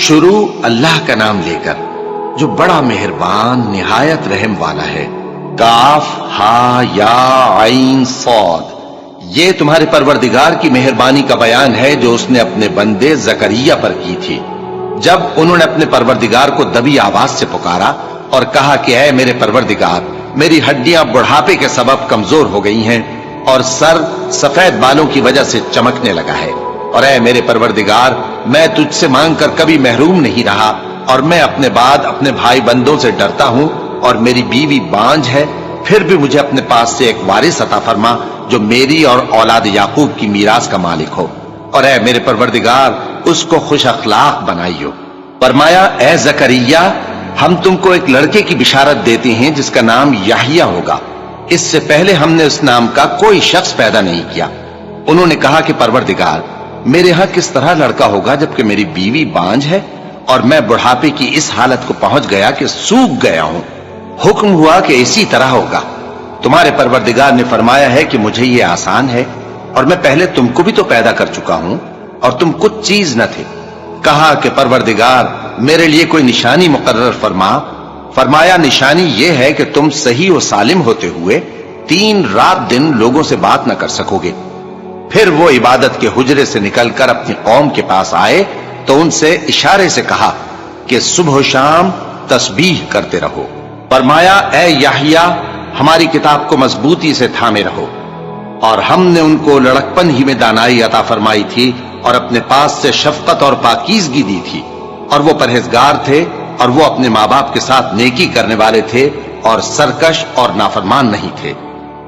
شروع اللہ کا نام لے کر جو بڑا مہربان نہایت رحم والا ہے۔ کاف ہا یا عین صاد، یہ تمہارے پروردگار کی مہربانی کا بیان ہے جو اس نے اپنے بندے زکریا پر کی تھی جب انہوں نے اپنے پروردگار کو دبی آواز سے پکارا اور کہا کہ اے میرے پروردگار، میری ہڈیاں بڑھاپے کے سبب کمزور ہو گئی ہیں اور سر سفید بالوں کی وجہ سے چمکنے لگا ہے، اور اے میرے پروردگار، میں تجھ سے مانگ کر کبھی محروم نہیں رہا، اور میں اپنے بعد اپنے بھائی بندوں سے ڈرتا ہوں، اور میری بیوی بانجھ ہے، پھر بھی مجھے اپنے پاس سے ایک وارث عطا فرما جو میری اور اولاد یعقوب کی میراث کا مالک ہو، اور اے میرے پروردگار اس کو خوش اخلاق بنائیو۔ فرمایا اے زکریا، ہم تم کو ایک لڑکے کی بشارت دیتے ہیں جس کا نام یحییٰ ہوگا، اس سے پہلے ہم نے اس نام کا کوئی شخص پیدا نہیں کیا۔ انہوں نے کہا کہ پروردگار، میرے ہاں کس طرح لڑکا ہوگا جبکہ میری بیوی بانجھ ہے اور میں بڑھاپے کی اس حالت کو پہنچ گیا کہ سوکھ گیا ہوں؟ حکم ہوا کہ اسی طرح ہوگا۔ تمہارے پروردگار نے فرمایا ہے کہ مجھے یہ آسان ہے، اور میں پہلے تم کو بھی تو پیدا کر چکا ہوں اور تم کچھ چیز نہ تھے۔ کہا کہ پروردگار، میرے لیے کوئی نشانی مقرر فرما۔ فرمایا نشانی یہ ہے کہ تم صحیح و سالم ہوتے ہوئے 3 رات دن لوگوں سے بات نہ کر سکو گے۔ پھر وہ عبادت کے حجرے سے نکل کر اپنی قوم کے پاس آئے تو ان سے اشارے سے کہا کہ صبح و شام تسبیح کرتے رہو۔ فرمایا اے یحییٰ، ہماری کتاب کو مضبوطی سے تھامے رہو، اور ہم نے ان کو لڑکپن ہی میں دانائی عطا فرمائی تھی اور اپنے پاس سے شفقت اور پاکیزگی دی تھی، اور وہ پرہیزگار تھے اور وہ اپنے ماں باپ کے ساتھ نیکی کرنے والے تھے اور سرکش اور نافرمان نہیں تھے۔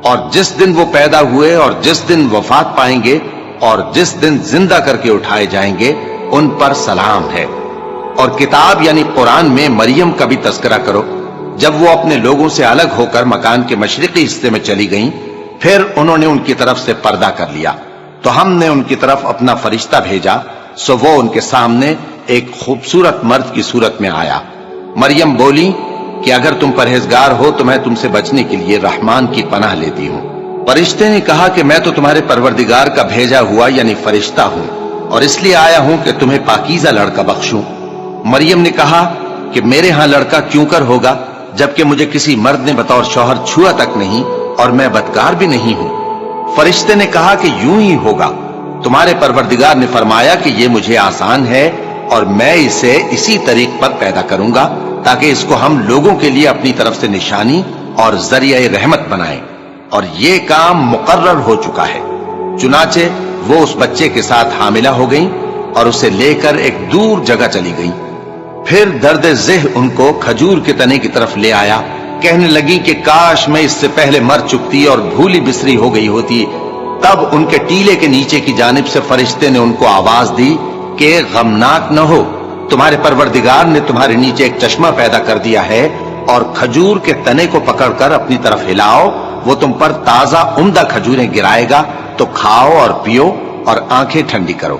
اور جس دن وہ پیدا ہوئے اور جس دن وفات پائیں گے اور جس دن زندہ کر کے اٹھائے جائیں گے ان پر سلام ہے۔ اور کتاب یعنی قرآن میں مریم کا بھی تذکرہ کرو، جب وہ اپنے لوگوں سے الگ ہو کر مکان کے مشرقی حصے میں چلی گئیں، پھر انہوں نے ان کی طرف سے پردہ کر لیا تو ہم نے ان کی طرف اپنا فرشتہ بھیجا، سو وہ ان کے سامنے ایک خوبصورت مرد کی صورت میں آیا۔ مریم بولی کہ اگر تم پرہیزگار ہو تو میں تم سے بچنے کے لیے رحمان کی پناہ لیتی ہوں۔ فرشتے نے کہا کہ میں تو تمہارے پروردگار کا بھیجا ہوا یعنی فرشتہ ہوں، اور اس لیے آیا ہوں کہ تمہیں پاکیزہ لڑکا بخشوں۔ مریم نے کہا کہ میرے ہاں لڑکا کیوں کر ہوگا جبکہ مجھے کسی مرد نے بطور شوہر چھوا تک نہیں اور میں بدکار بھی نہیں ہوں۔ فرشتے نے کہا کہ یوں ہی ہوگا، تمہارے پروردگار نے فرمایا کہ یہ مجھے آسان ہے اور میں اسے اسی طریق پر پیدا کروں گا تاکہ اس کو ہم لوگوں کے لیے اپنی طرف سے نشانی اور ذریعہ رحمت بنائیں، اور یہ کام مقرر ہو چکا ہے۔ چنانچہ وہ اس بچے کے ساتھ حاملہ ہو گئیں اور اسے لے کر ایک دور جگہ چلی گئیں۔ پھر درد ذہ ان کو کھجور کے تنے کی طرف لے آیا، کہنے لگی کہ کاش میں اس سے پہلے مر چکتی اور بھولی بسری ہو گئی ہوتی۔ تب ان کے ٹیلے کے نیچے کی جانب سے فرشتے نے ان کو آواز دی کہ غمناک نہ ہو، تمہارے پروردگار نے تمہارے نیچے ایک چشمہ پیدا کر دیا ہے، اور کھجور کے تنے کو پکڑ کر اپنی طرف ہلاؤ، وہ تم پر تازہ عمدہ کھجوریں گرائے گا، تو کھاؤ اور پیو اور آنکھیں ٹھنڈی کرو۔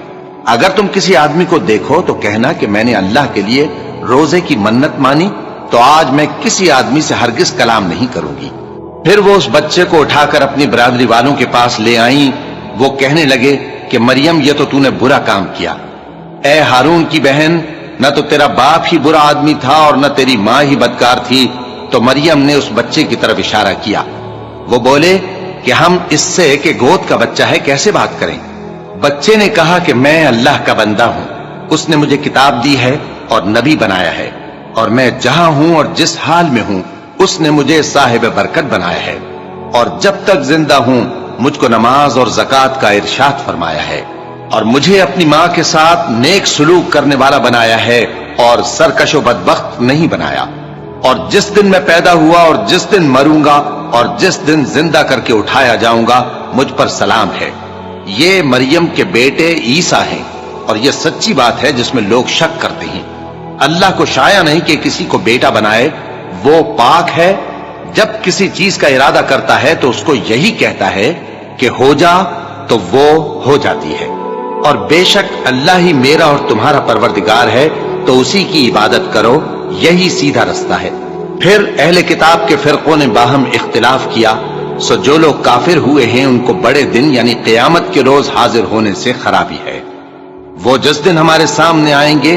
اگر تم کسی آدمی کو دیکھو تو کہنا کہ میں نے اللہ کے لیے روزے کی منت مانی، تو آج میں کسی آدمی سے ہرگز کلام نہیں کروں گی۔ پھر وہ اس بچے کو اٹھا کر اپنی برادری والوں کے پاس لے آئیں۔ وہ کہنے لگے کہ مریم یہ تو نے برا کام کیا، اے ہارون کی بہن، نہ تو تیرا باپ ہی برا آدمی تھا اور نہ تیری ماں ہی بدکار تھی۔ تو مریم نے اس بچے کی طرف اشارہ کیا۔ وہ بولے کہ ہم اس سے کہ گود کا بچہ ہے کیسے بات کریں؟ بچے نے کہا کہ میں اللہ کا بندہ ہوں، اس نے مجھے کتاب دی ہے اور نبی بنایا ہے، اور میں جہاں ہوں اور جس حال میں ہوں اس نے مجھے صاحب برکت بنایا ہے، اور جب تک زندہ ہوں مجھ کو نماز اور زکوٰۃ کا ارشاد فرمایا ہے، اور مجھے اپنی ماں کے ساتھ نیک سلوک کرنے والا بنایا ہے اور سرکش و بدبخت نہیں بنایا، اور جس دن میں پیدا ہوا اور جس دن مروں گا اور جس دن زندہ کر کے اٹھایا جاؤں گا مجھ پر سلام ہے۔ یہ مریم کے بیٹے عیسیٰ ہیں، اور یہ سچی بات ہے جس میں لوگ شک کرتے ہیں۔ اللہ کو شایع نہیں کہ کسی کو بیٹا بنائے، وہ پاک ہے، جب کسی چیز کا ارادہ کرتا ہے تو اس کو یہی کہتا ہے کہ ہو جا تو وہ ہو جاتی ہے، اور بے شک اللہ ہی میرا اور تمہارا پروردگار ہے، تو اسی کی عبادت کرو، یہی سیدھا رستہ ہے۔ پھر اہل کتاب کے فرقوں نے باہم اختلاف کیا، سو جو لوگ کافر ہوئے ہیں ان کو بڑے دن یعنی قیامت کے روز حاضر ہونے سے خرابی ہے۔ وہ جس دن ہمارے سامنے آئیں گے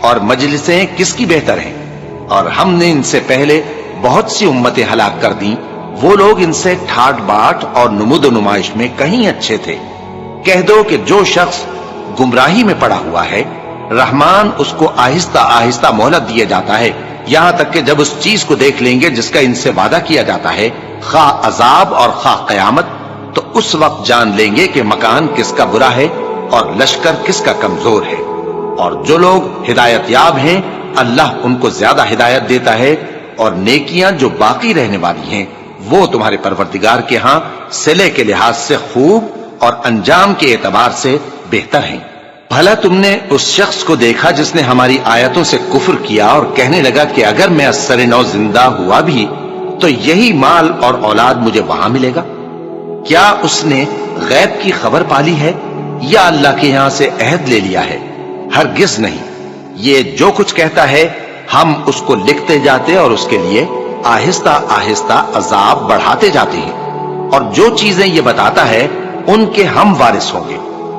اور مجلسیں کس کی بہتر ہیں؟ اور ہم نے ان سے پہلے بہت سی امتیں ہلاک کر دیں، وہ لوگ ان سے ٹھاٹ باٹ اور نمود و نمائش میں کہیں اچھے تھے۔ کہہ دو کہ جو شخص گمراہی میں پڑا ہوا ہے، رحمان اس کو آہستہ آہستہ مہلت دیا جاتا ہے، یہاں تک کہ جب اس چیز کو دیکھ لیں گے جس کا ان سے وعدہ کیا جاتا ہے، خواہ عذاب اور خواہ قیامت، تو اس وقت جان لیں گے کہ مکان کس کا برا ہے اور لشکر کس کا کمزور ہے۔ اور جو لوگ ہدایت یاب ہیں، اللہ ان کو زیادہ ہدایت دیتا ہے، اور نیکیاں جو باقی رہنے والی ہیں وہ تمہارے پروردگار کے ہاں صلے کے لحاظ سے خوب اور انجام کے اعتبار سے بہتر ہیں۔ بھلا تم نے اس شخص کو دیکھا جس نے ہماری آیتوں سے کفر کیا اور کہنے لگا کہ اگر میں اثر نو زندہ ہوا بھی تو یہی مال اور اولاد مجھے وہاں ملے گا؟ کیا اس نے غیب کی خبر پالی ہے یا اللہ کے یہاں سے عہد لے لیا ہے؟ ہرگز نہیں، یہ جو کچھ کہتا ہے ہم اس کو لکھتے جاتے اور اس کے لیے آہستہ آہستہ عذاب بڑھاتے جاتے ہیں، اور جو چیزیں یہ بتاتا ہے ان کے ہم وارث ہوں گے،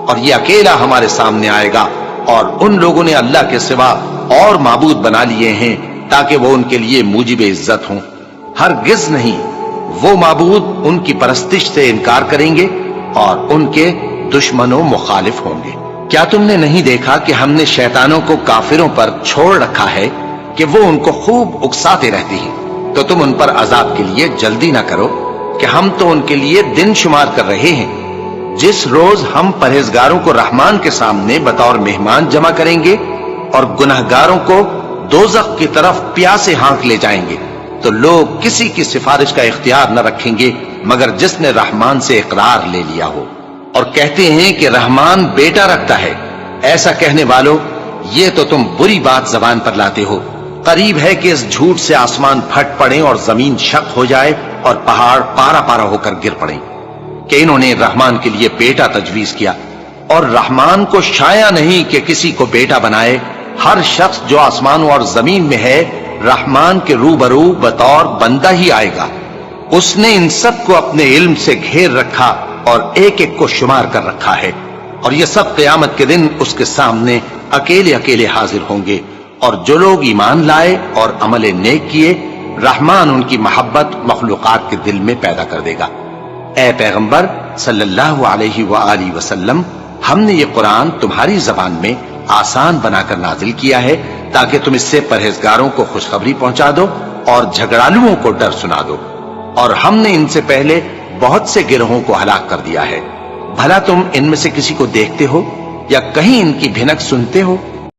اور یہ اکیلا ہمارے سامنے آئے گا، اور ان لوگوں نے اللہ کے سوا اور معبود بنا لیے ہیں تاکہ وہ ان کے لیے موجب عزت ہوں۔ ہرگز نہیں، وہ معبود ان کی پرستش سے انکار کریں گے اور ان کے دشمنوں مخالف ہوں گے۔ کیا تم نے نہیں دیکھا کہ ہم نے شیطانوں کو کافروں پر چھوڑ رکھا ہے کہ وہ ان کو خوب اکساتے رہتے ہیں؟ تو تم ان پر عذاب کے لیے جلدی نہ کرو کہ ہم تو ان کے لیے دن شمار کر رہے ہیں۔ جس روز ہم پرہیزگاروں کو رحمان کے سامنے بطور مہمان جمع کریں گے اور گناہگاروں کو دوزخ کی طرف پیاسے ہانک لے جائیں گے، تو لوگ کسی کی سفارش کا اختیار نہ رکھیں گے مگر جس نے رحمان سے اقرار لے لیا ہو۔ اور کہتے ہیں کہ رحمان بیٹا رکھتا ہے۔ ایسا کہنے والوں، یہ تو تم بری بات زبان پر لاتے ہو۔ قریب ہے کہ اس جھوٹ سے آسمان پھٹ پڑے اور زمین شق ہو جائے اور پہاڑ پارا پارا ہو کر گر پڑے کہ انہوں نے رحمان کے لیے بیٹا تجویز کیا، اور رحمان کو شایع نہیں کہ کسی کو بیٹا بنائے۔ ہر شخص جو آسمانوں اور زمین میں ہے رحمان کے روبرو بطور بندہ ہی آئے گا۔ اس نے ان سب کو اپنے علم سے گھیر رکھا اور ایک ایک کو شمار کر رکھا ہے، اور یہ سب قیامت کے دن اس کے سامنے اکیلے اکیلے حاضر ہوں گے۔ اور جو لوگ ایمان لائے اور عمل نیک کیے، رحمان ان کی محبت مخلوقات کے دل میں پیدا کر دے گا۔ اے پیغمبر صلی اللہ علیہ وآلہ وسلم، ہم نے یہ قرآن تمہاری زبان میں آسان بنا کر نازل کیا ہے تاکہ تم اس سے پرہیزگاروں کو خوشخبری پہنچا دو اور جھگڑالوؤں کو ڈر سنا دو۔ اور ہم نے ان سے پہلے بہت سے گروہوں کو ہلاک کر دیا ہے۔ بھلا تم ان میں سے کسی کو دیکھتے ہو یا کہیں ان کی بھنک سنتے ہو؟